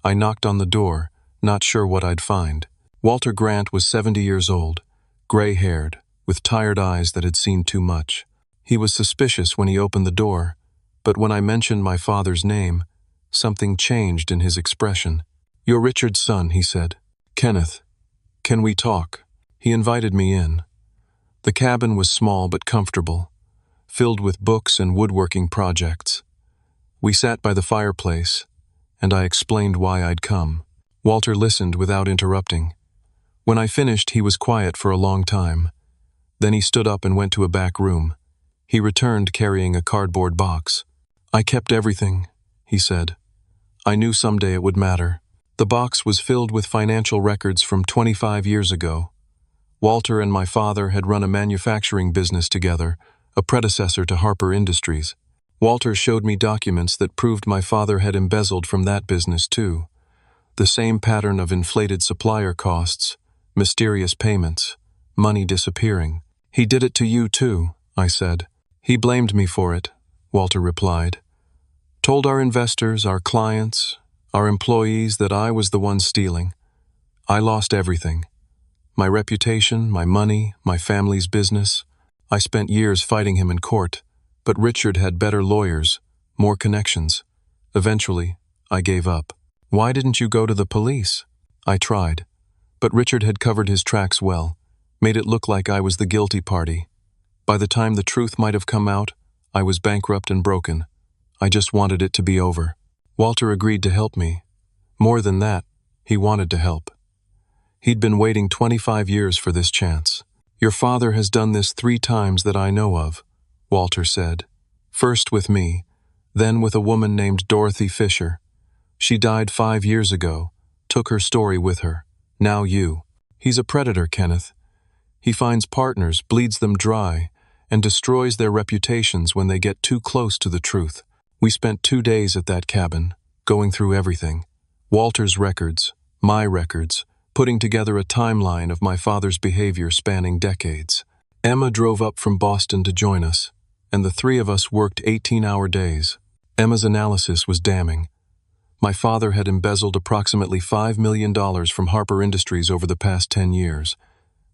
I knocked on the door, not sure what I'd find. Walter Grant was 70 years old, gray-haired, with tired eyes that had seen too much. He was suspicious when he opened the door, but when I mentioned my father's name, something changed in his expression. "You're Richard's son," he said. "Kenneth, can we talk?" He invited me in. The cabin was small but comfortable, filled with books and woodworking projects. We sat by the fireplace, and I explained why I'd come. Walter listened without interrupting. When I finished, he was quiet for a long time. Then he stood up and went to a back room. He returned carrying a cardboard box. "I kept everything," he said. "I knew someday it would matter." The box was filled with financial records from 25 years ago. Walter and my father had run a manufacturing business together, a predecessor to Harper Industries. Walter showed me documents that proved my father had embezzled from that business too. The same pattern of inflated supplier costs, mysterious payments, money disappearing. "He did it to you too," I said. "He blamed me for it," Walter replied. "Told our investors, our clients, our employees that I was the one stealing. I lost everything. My reputation, my money, my family's business. I spent years fighting him in court, but Richard had better lawyers, more connections. Eventually, I gave up." "Why didn't you go to the police?" "I tried, but Richard had covered his tracks well, made it look like I was the guilty party. By the time the truth might have come out, I was bankrupt and broken. I just wanted it to be over." Walter agreed to help me. More than that, he wanted to help. He'd been waiting 25 years for this chance. "Your father has done this 3 times that I know of," Walter said. "First with me, then with a woman named Dorothy Fisher. She died 5 years ago, took her story with her. Now you. He's a predator, Kenneth. He finds partners, bleeds them dry, and destroys their reputations when they get too close to the truth. We spent 2 days at that cabin, going through everything. Walter's records, my records, putting together a timeline of my father's behavior spanning decades. Emma drove up from Boston to join us, and the 3 of us worked 18-hour days. Emma's analysis was damning. My father had embezzled approximately $5 million from Harper Industries over the past 10 years.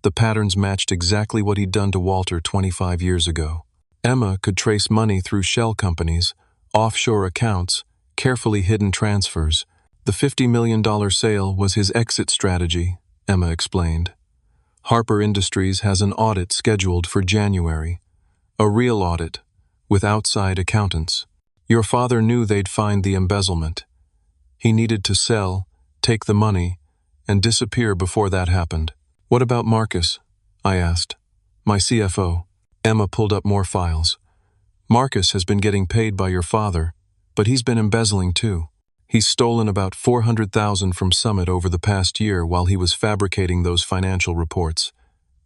The patterns matched exactly what he'd done to Walter 25 years ago. Emma could trace money through shell companies, offshore accounts, carefully hidden transfers. The $50 million sale was his exit strategy, Emma explained. Harper Industries has an audit scheduled for January. A real audit, with outside accountants. Your father knew they'd find the embezzlement. He needed to sell, take the money, and disappear before that happened. "What about Marcus?" I asked. "My CFO." Emma pulled up more files. "Marcus has been getting paid by your father, but he's been embezzling too. He's stolen about $400,000 from Summit over the past year while he was fabricating those financial reports.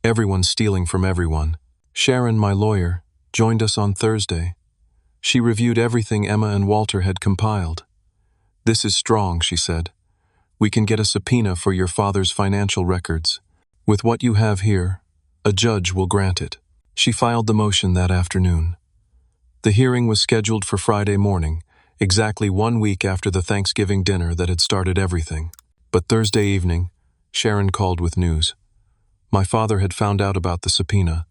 Everyone's stealing from everyone." Sharon, my lawyer, joined us on Thursday. She reviewed everything Emma and Walter had compiled. "This is strong," she said. "We can get a subpoena for your father's financial records. With what you have here, a judge will grant it." She filed the motion that afternoon. The hearing was scheduled for Friday morning, exactly 1 week after the Thanksgiving dinner that had started everything. But Thursday evening, Sharon called with news. My father had found out about the subpoena.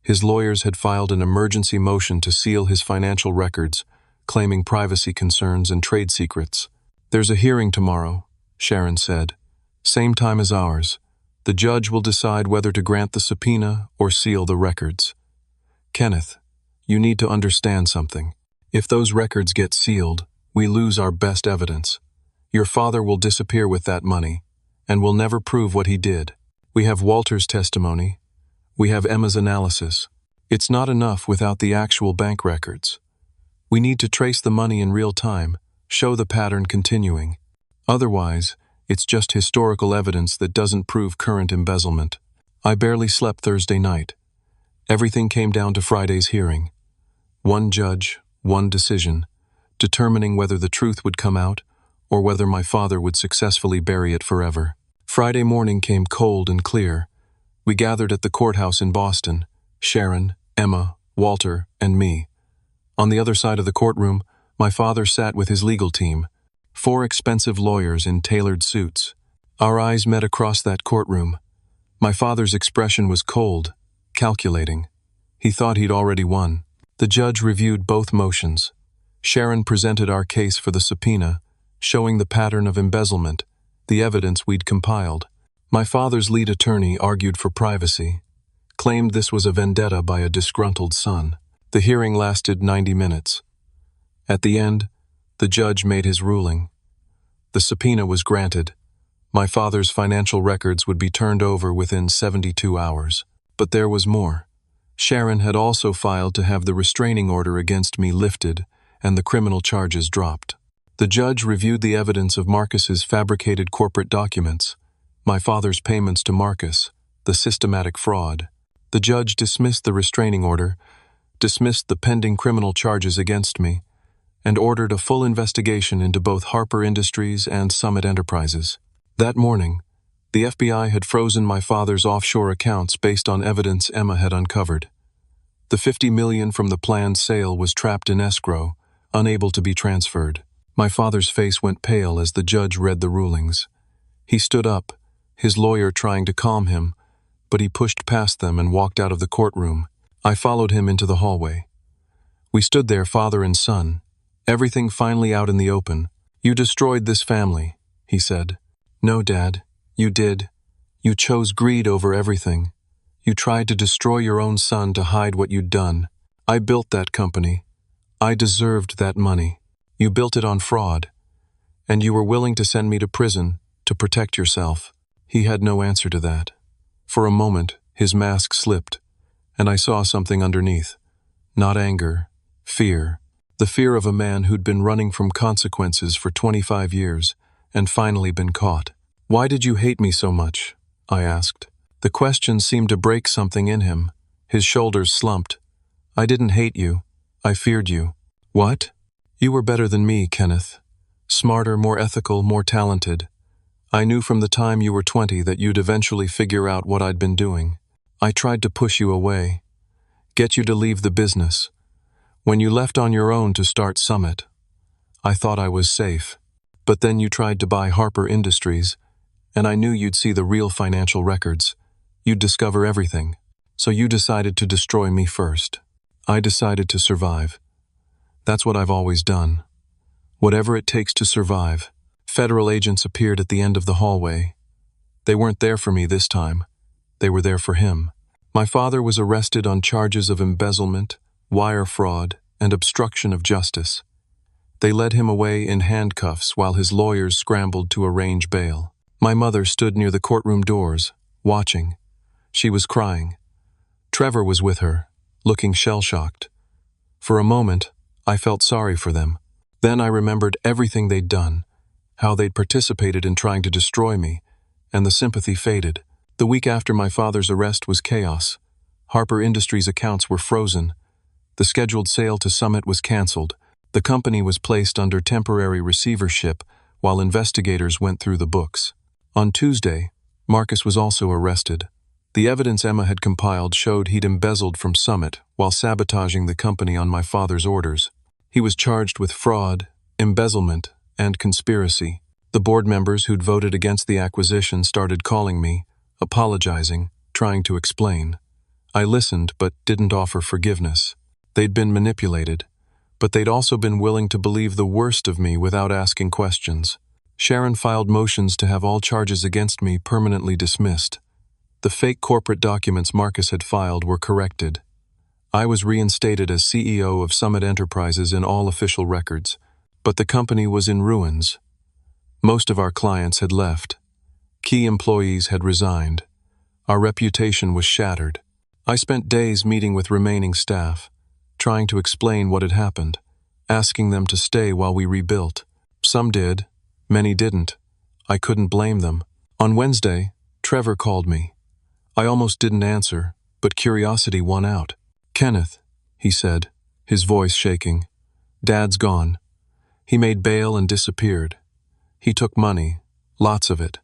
His lawyers had filed an emergency motion to seal his financial records, claiming privacy concerns and trade secrets. "There's a hearing tomorrow," Sharon said. "Same time as ours. The judge will decide whether to grant the subpoena or seal the records. Kenneth, you need to understand something. If those records get sealed, we lose our best evidence. Your father will disappear with that money, and will never prove what he did. We have Walter's testimony. We have Emma's analysis. It's not enough without the actual bank records. We need to trace the money in real time, show the pattern continuing. Otherwise, it's just historical evidence that doesn't prove current embezzlement. I barely slept Thursday night. Everything came down to Friday's hearing. One judge, one decision, determining whether the truth would come out or whether my father would successfully bury it forever. Friday morning came cold and clear. We gathered at the courthouse in Boston, Sharon, Emma, Walter, and me. On the other side of the courtroom, my father sat with his legal team, 4 expensive lawyers in tailored suits. Our eyes met across that courtroom. My father's expression was cold, calculating. He thought he'd already won. The judge reviewed both motions. Sharon presented our case for the subpoena, showing the pattern of embezzlement, the evidence we'd compiled. My father's lead attorney argued for privacy, claimed this was a vendetta by a disgruntled son. The hearing lasted 90 minutes. At the end, the judge made his ruling. The subpoena was granted. My father's financial records would be turned over within 72 hours. But there was more. Sharon had also filed to have the restraining order against me lifted and the criminal charges dropped. The judge reviewed the evidence of Marcus's fabricated corporate documents, my father's payments to Marcus, the systematic fraud. The judge dismissed the restraining order, dismissed the pending criminal charges against me, and ordered a full investigation into both Harper Industries and Summit Enterprises. That morning, the FBI had frozen my father's offshore accounts based on evidence Emma had uncovered. The $50 million from the planned sale was trapped in escrow, unable to be transferred. My father's face went pale as the judge read the rulings. He stood up, his lawyer trying to calm him, but he pushed past them and walked out of the courtroom. I followed him into the hallway. We stood there, father and son, everything finally out in the open. "You destroyed this family," he said. "No, Dad, you did. You chose greed over everything. You tried to destroy your own son to hide what you'd done. I built that company. I deserved that money. You built it on fraud. And you were willing to send me to prison to protect yourself." He had no answer to that. For a moment, his mask slipped, and I saw something underneath. Not anger, fear. The fear of a man who'd been running from consequences for 25 years and finally been caught. "Why did you hate me so much?" I asked. The question seemed to break something in him. His shoulders slumped. "I didn't hate you. I feared you." "What?" "You were better than me, Kenneth. Smarter, more ethical, more talented. I knew from the time you were 20 that you'd eventually figure out what I'd been doing. I tried to push you away, get you to leave the business. When you left on your own to start Summit, I thought I was safe. But then you tried to buy Harper Industries, and I knew you'd see the real financial records. You'd discover everything. So you decided to destroy me first. I decided to survive. That's what I've always done. Whatever it takes to survive." Federal agents appeared at the end of the hallway. They weren't there for me this time. They were there for him. My father was arrested on charges of embezzlement, wire fraud, and obstruction of justice. They led him away in handcuffs while his lawyers scrambled to arrange bail. My mother stood near the courtroom doors, watching. She was crying. Trevor was with her, looking shell-shocked. For a moment, I felt sorry for them. Then I remembered everything they'd done, how they'd participated in trying to destroy me, and the sympathy faded. The week after my father's arrest was chaos. Harper Industries' accounts were frozen. The scheduled sale to Summit was canceled. The company was placed under temporary receivership while investigators went through the books. On Tuesday, Marcus was also arrested. The evidence Emma had compiled showed he'd embezzled from Summit while sabotaging the company on my father's orders. He was charged with fraud, embezzlement, and conspiracy. The board members who'd voted against the acquisition started calling me, apologizing, trying to explain. I listened but didn't offer forgiveness. They'd been manipulated, but they'd also been willing to believe the worst of me without asking questions. Sharon filed motions to have all charges against me permanently dismissed. The fake corporate documents Marcus had filed were corrected. I was reinstated as CEO of Summit Enterprises in all official records, but the company was in ruins. Most of our clients had left. Key employees had resigned. Our reputation was shattered. I spent days meeting with remaining staff, trying to explain what had happened, asking them to stay while we rebuilt. Some did, many didn't. I couldn't blame them. On Wednesday, Trevor called me. I almost didn't answer, but curiosity won out. "Kenneth," he said, his voice shaking. "Dad's gone. He made bail and disappeared. He took money, lots of it.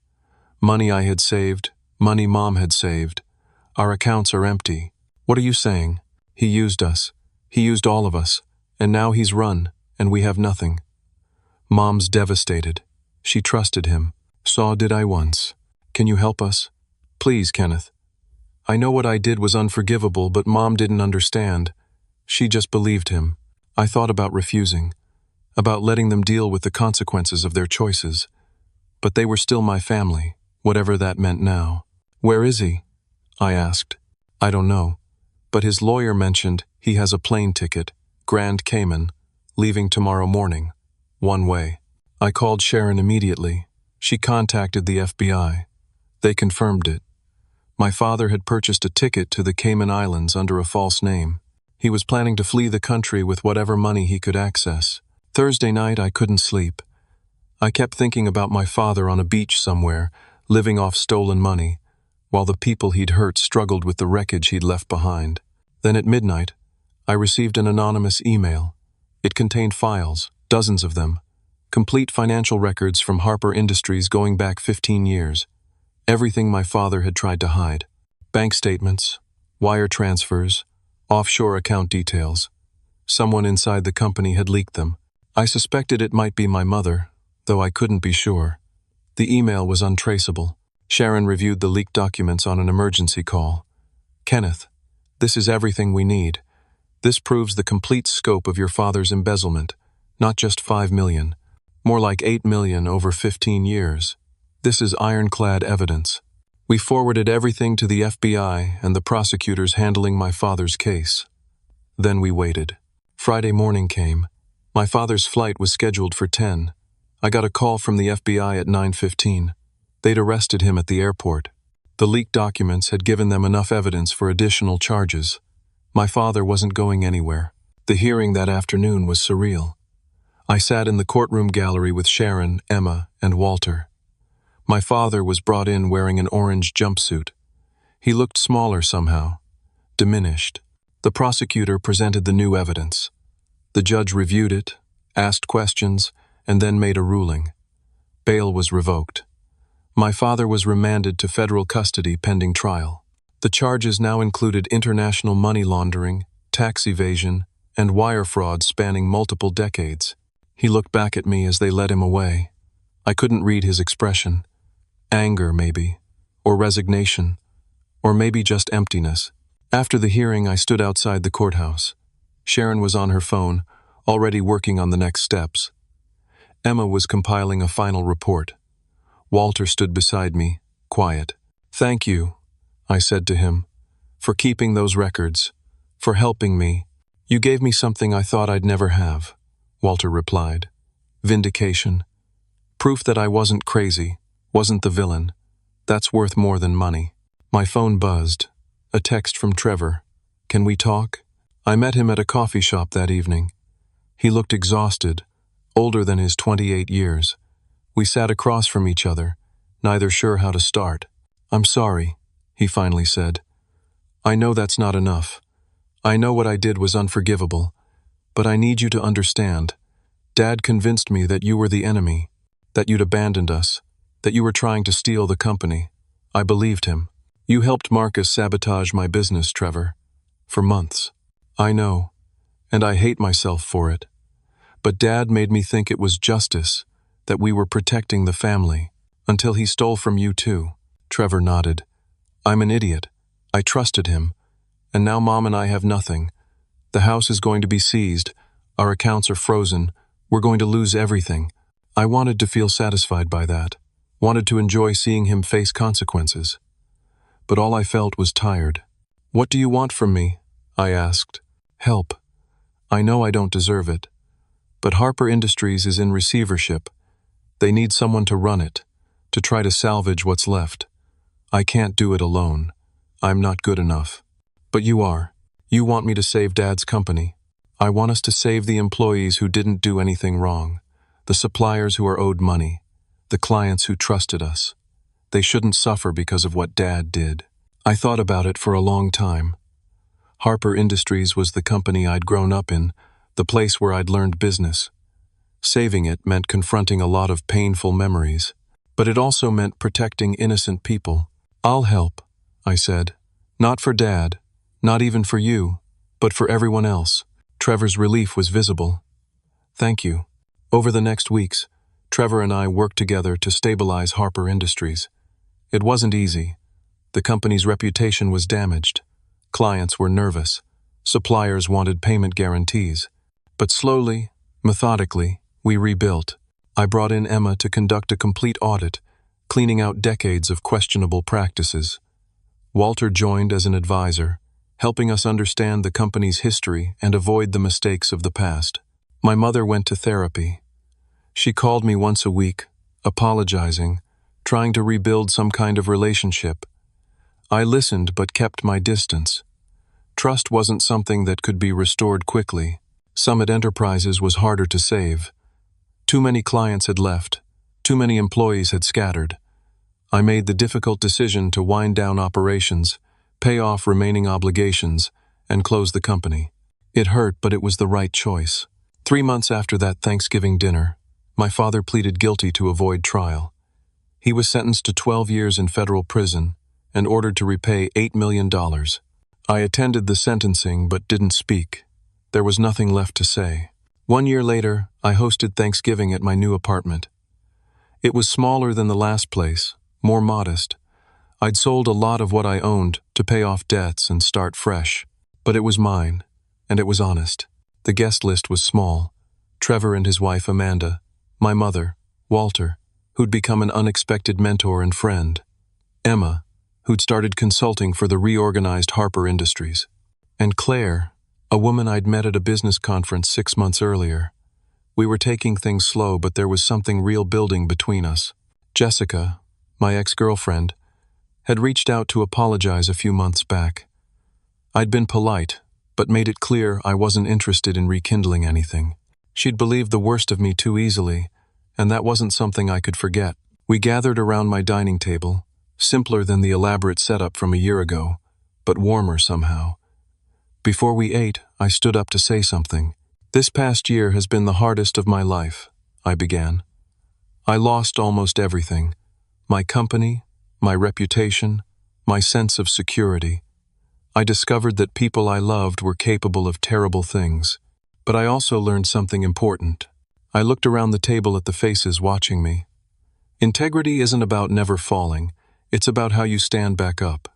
Money I had saved, money Mom had saved. Our accounts are empty. What are you saying? He used us. He used all of us. And now he's run, and we have nothing." Mom's devastated. She trusted him. So did I once. "Can you help us? Please, Kenneth." I know what I did was unforgivable, but Mom didn't understand. She just believed him. I thought about refusing, about letting them deal with the consequences of their choices. But they were still my family, whatever that meant now. "Where is he?" I asked. "I don't know, but his lawyer mentioned he has a plane ticket, Grand Cayman, leaving tomorrow morning, one way." I called Sharon immediately. She contacted the FBI. They confirmed it. My father had purchased a ticket to the Cayman Islands under a false name. He was planning to flee the country with whatever money he could access. Thursday night, I couldn't sleep. I kept thinking about my father on a beach somewhere, living off stolen money, while the people he'd hurt struggled with the wreckage he'd left behind. Then at midnight, I received an anonymous email. It contained files, dozens of them, complete financial records from Harper Industries going back 15 years. Everything my father had tried to hide. Bank statements, wire transfers, offshore account details. Someone inside the company had leaked them. I suspected it might be my mother, though I couldn't be sure. The email was untraceable. Sharon reviewed the leaked documents on an emergency call. "Kenneth, this is everything we need. This proves the complete scope of your father's embezzlement, not just 5 million, more like 8 million over 15 years. This is ironclad evidence." We forwarded everything to the FBI and the prosecutors handling my father's case. Then we waited. Friday morning came. My father's flight was scheduled for 10. I got a call from the FBI at 9:15. They'd arrested him at the airport. The leaked documents had given them enough evidence for additional charges. My father wasn't going anywhere. The hearing that afternoon was surreal. I sat in the courtroom gallery with Sharon, Emma, and Walter. My father was brought in wearing an orange jumpsuit. He looked smaller somehow, diminished. The prosecutor presented the new evidence. The judge reviewed it, asked questions, and then made a ruling. Bail was revoked. My father was remanded to federal custody pending trial. The charges now included international money laundering, tax evasion, and wire fraud spanning multiple decades. He looked back at me as they led him away. I couldn't read his expression. Anger, maybe, or resignation, or maybe just emptiness. After the hearing, I stood outside the courthouse. Sharon was on her phone, already working on the next steps. Emma was compiling a final report. Walter stood beside me, quiet. "Thank you," I said to him, "for keeping those records, for helping me. You gave me something I thought I'd never have," Walter replied. "Vindication. Proof that I wasn't crazy, wasn't the villain. That's worth more than money." My phone buzzed. A text from Trevor. "Can we talk?" I met him at a coffee shop that evening. He looked exhausted, older than his 28 years. We sat across from each other, neither sure how to start. "I'm sorry," he finally said. "I know that's not enough. I know what I did was unforgivable. But I need you to understand. Dad convinced me that you were the enemy, that you'd abandoned us, that you were trying to steal the company. I believed him. You helped Marcus sabotage my business, Trevor. For months. I know, and I hate myself for it. But Dad made me think it was justice, that we were protecting the family, until he stole from you too." Trevor nodded. "I'm an idiot. I trusted him. And now Mom and I have nothing. The house is going to be seized. Our accounts are frozen. We're going to lose everything. I wanted to feel satisfied by that. Wanted to enjoy seeing him face consequences. but all I felt was tired. "What do you want from me?" I asked. "Help. I know I don't deserve it. But Harper Industries is in receivership. They need someone to run it, to try to salvage what's left. I can't do it alone. I'm not good enough. But you are. You want me to save Dad's company. I want us to save the employees who didn't do anything wrong, the suppliers who are owed money, the clients who trusted us. They shouldn't suffer because of what Dad did." I thought about it for a long time. Harper Industries was the company I'd grown up in, the place where I'd learned business. Saving it meant confronting a lot of painful memories, but it also meant protecting innocent people. "I'll help," I said. "Not for Dad, not even for you, but for everyone else." Trevor's relief was visible. "Thank you." Over the next weeks, Trevor and I worked together to stabilize Harper Industries. It wasn't easy. The company's reputation was damaged. Clients were nervous. Suppliers wanted payment guarantees. But slowly, methodically, we rebuilt. I brought in Emma to conduct a complete audit, cleaning out decades of questionable practices. Walter joined as an advisor, helping us understand the company's history and avoid the mistakes of the past. My mother went to therapy. She called me once a week, apologizing, trying to rebuild some kind of relationship. I listened but kept my distance. Trust wasn't something that could be restored quickly. Summit Enterprises was harder to save. Too many clients had left. Too many employees had scattered. I made the difficult decision to wind down operations, pay off remaining obligations, and close the company. It hurt, but it was the right choice. 3 months after that Thanksgiving dinner, my father pleaded guilty to avoid trial. He was sentenced to 12 years in federal prison and ordered to repay $8 million. I attended the sentencing but didn't speak. There was nothing left to say. 1 year later, I hosted Thanksgiving at my new apartment. It was smaller than the last place, more modest. I'd sold a lot of what I owned to pay off debts and start fresh. But it was mine, and it was honest. The guest list was small. Trevor and his wife Amanda, my mother, Walter, who'd become an unexpected mentor and friend, Emma, who'd started consulting for the reorganized Harper Industries, and Claire, a woman I'd met at a business conference 6 months earlier. We were taking things slow, but there was something real building between us. Jessica, my ex-girlfriend, had reached out to apologize a few months back. I'd been polite, but made it clear I wasn't interested in rekindling anything. She'd believed the worst of me too easily, and that wasn't something I could forget. We gathered around my dining table, simpler than the elaborate setup from a year ago, but warmer somehow. Before we ate, I stood up to say something. "This past year has been the hardest of my life," I began. "I lost almost everything. My company, my reputation, my sense of security. I discovered that people I loved were capable of terrible things. But I also learned something important." I looked around the table at the faces watching me. Integrity isn't about never falling. It's about how you stand back up.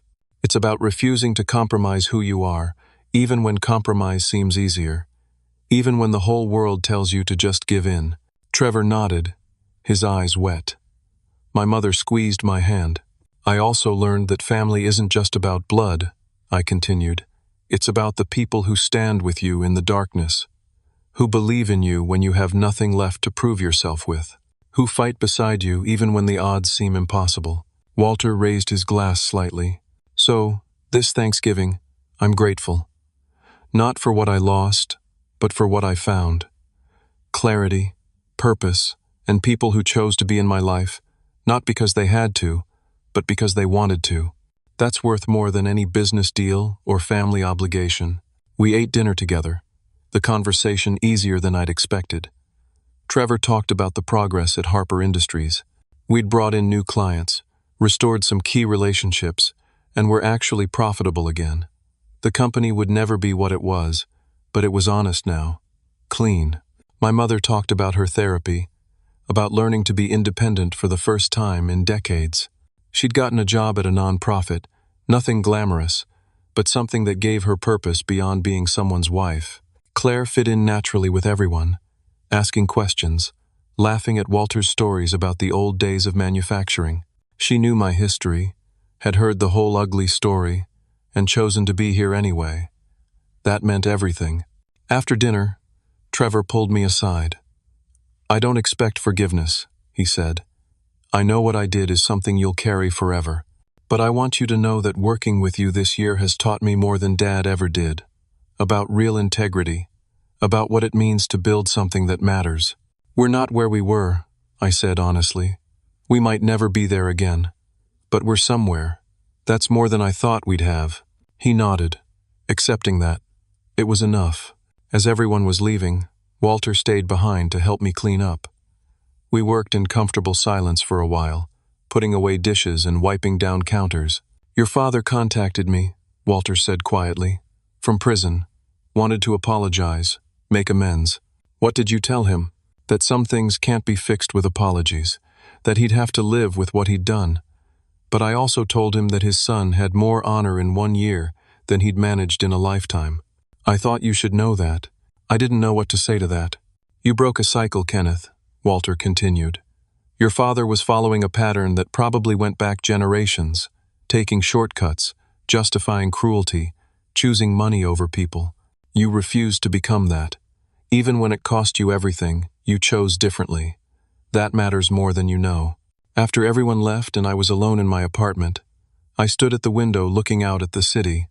It's about refusing to compromise who you are, even when compromise seems easier. Even when the whole world tells you to just give in. Trevor nodded, his eyes wet. My mother squeezed my hand. "I also learned that family isn't just about blood," I continued. "It's about the people who stand with you in the darkness, who believe in you when you have nothing left to prove yourself with, who fight beside you even when the odds seem impossible." Walter raised his glass slightly. "So, this Thanksgiving, I'm grateful. Not for what I lost, but for what I found. Clarity, purpose, and people who chose to be in my life, not because they had to, but because they wanted to. That's worth more than any business deal or family obligation." We ate dinner together, the conversation easier than I'd expected. Trevor talked about the progress at Harper Industries. We'd brought in new clients, restored some key relationships, and were actually profitable again. The company would never be what it was, but it was honest now, clean. My mother talked about her therapy, about learning to be independent for the first time in decades. She'd gotten a job at a nonprofit, nothing glamorous, but something that gave her purpose beyond being someone's wife. Claire fit in naturally with everyone, asking questions, laughing at Walter's stories about the old days of manufacturing. She knew my history, had heard the whole ugly story, and chosen to be here anyway. That meant everything. After dinner, Trevor pulled me aside. "I don't expect forgiveness," he said. "I know what I did is something you'll carry forever. But I want you to know that working with you this year has taught me more than Dad ever did. About real integrity. About what it means to build something that matters. We're not where we were," I said honestly. "We might never be there again. But we're somewhere. That's more than I thought we'd have." He nodded, accepting that. It was enough. As everyone was leaving, Walter stayed behind to help me clean up. We worked in comfortable silence for a while, putting away dishes and wiping down counters. "Your father contacted me," Walter said quietly, "from prison. Wanted to apologize, make amends." "What did you tell him?" "That some things can't be fixed with apologies, that he'd have to live with what he'd done. But I also told him that his son had more honor in 1 year than he'd managed in a lifetime. I thought you should know that." I didn't know what to say to that. "You broke a cycle, Kenneth," Walter continued. "Your father was following a pattern that probably went back generations, taking shortcuts, justifying cruelty, choosing money over people. You refused to become that. Even when it cost you everything, you chose differently. That matters more than you know." After everyone left and I was alone in my apartment, I stood at the window looking out at the city.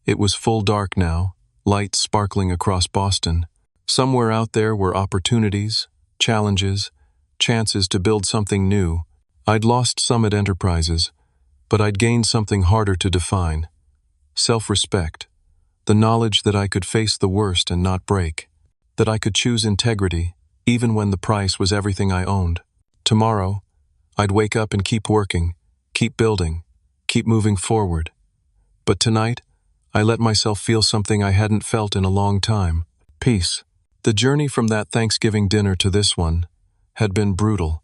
It was full dark now, lights sparkling across Boston. Somewhere out there were opportunities, challenges, chances to build something new. I'd lost Summit Enterprises, but I'd gained something harder to define. Self-respect. The knowledge that I could face the worst and not break. That I could choose integrity, even when the price was everything I owned. Tomorrow, I'd wake up and keep working, keep building, keep moving forward. But tonight, I let myself feel something I hadn't felt in a long time. Peace. The journey from that Thanksgiving dinner to this one had been brutal.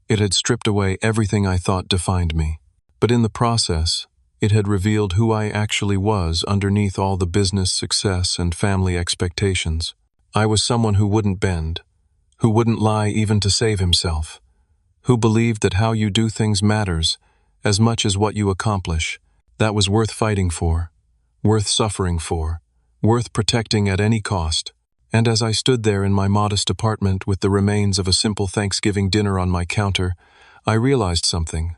It had stripped away everything I thought defined me. But in the process, it had revealed who I actually was underneath all the business success and family expectations. I was someone who wouldn't bend, who wouldn't lie even to save himself, who believed that how you do things matters as much as what you accomplish. That was worth fighting for. Worth suffering for, worth protecting at any cost. And as I stood there in my modest apartment with the remains of a simple Thanksgiving dinner on my counter, I realized something.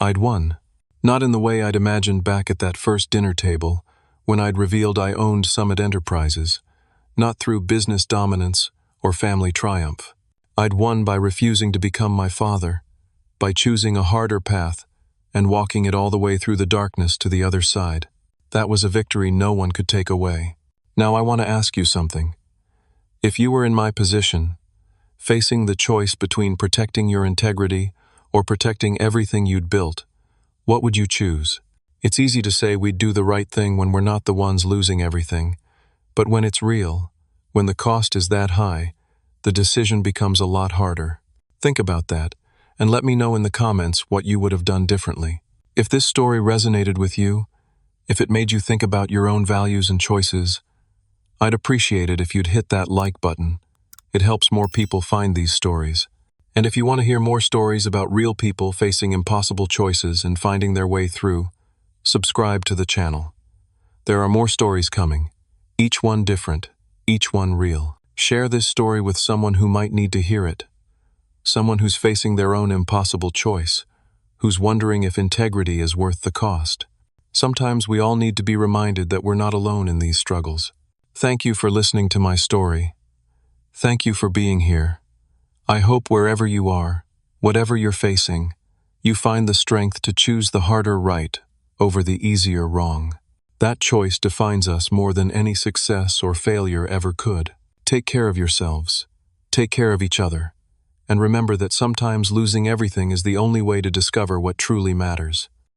I'd won. Not in the way I'd imagined back at that first dinner table, when I'd revealed I owned Summit Enterprises. Not through business dominance or family triumph. I'd won by refusing to become my father, by choosing a harder path and walking it all the way through the darkness to the other side. That was a victory no one could take away. Now I want to ask you something. If you were in my position, facing the choice between protecting your integrity or protecting everything you'd built, what would you choose? It's easy to say we'd do the right thing when we're not the ones losing everything, but when it's real, when the cost is that high, the decision becomes a lot harder. Think about that, and let me know in the comments what you would have done differently. If this story resonated with you, if it made you think about your own values and choices, I'd appreciate it if you'd hit that like button. It helps more people find these stories. And if you want to hear more stories about real people facing impossible choices and finding their way through, subscribe to the channel. There are more stories coming, each one different, each one real. Share this story with someone who might need to hear it. Someone who's facing their own impossible choice, who's wondering if integrity is worth the cost. Sometimes we all need to be reminded that we're not alone in these struggles. Thank you for listening to my story. Thank you for being here. I hope wherever you are, whatever you're facing, you find the strength to choose the harder right over the easier wrong. That choice defines us more than any success or failure ever could. Take care of yourselves. Take care of each other. And remember that sometimes losing everything is the only way to discover what truly matters.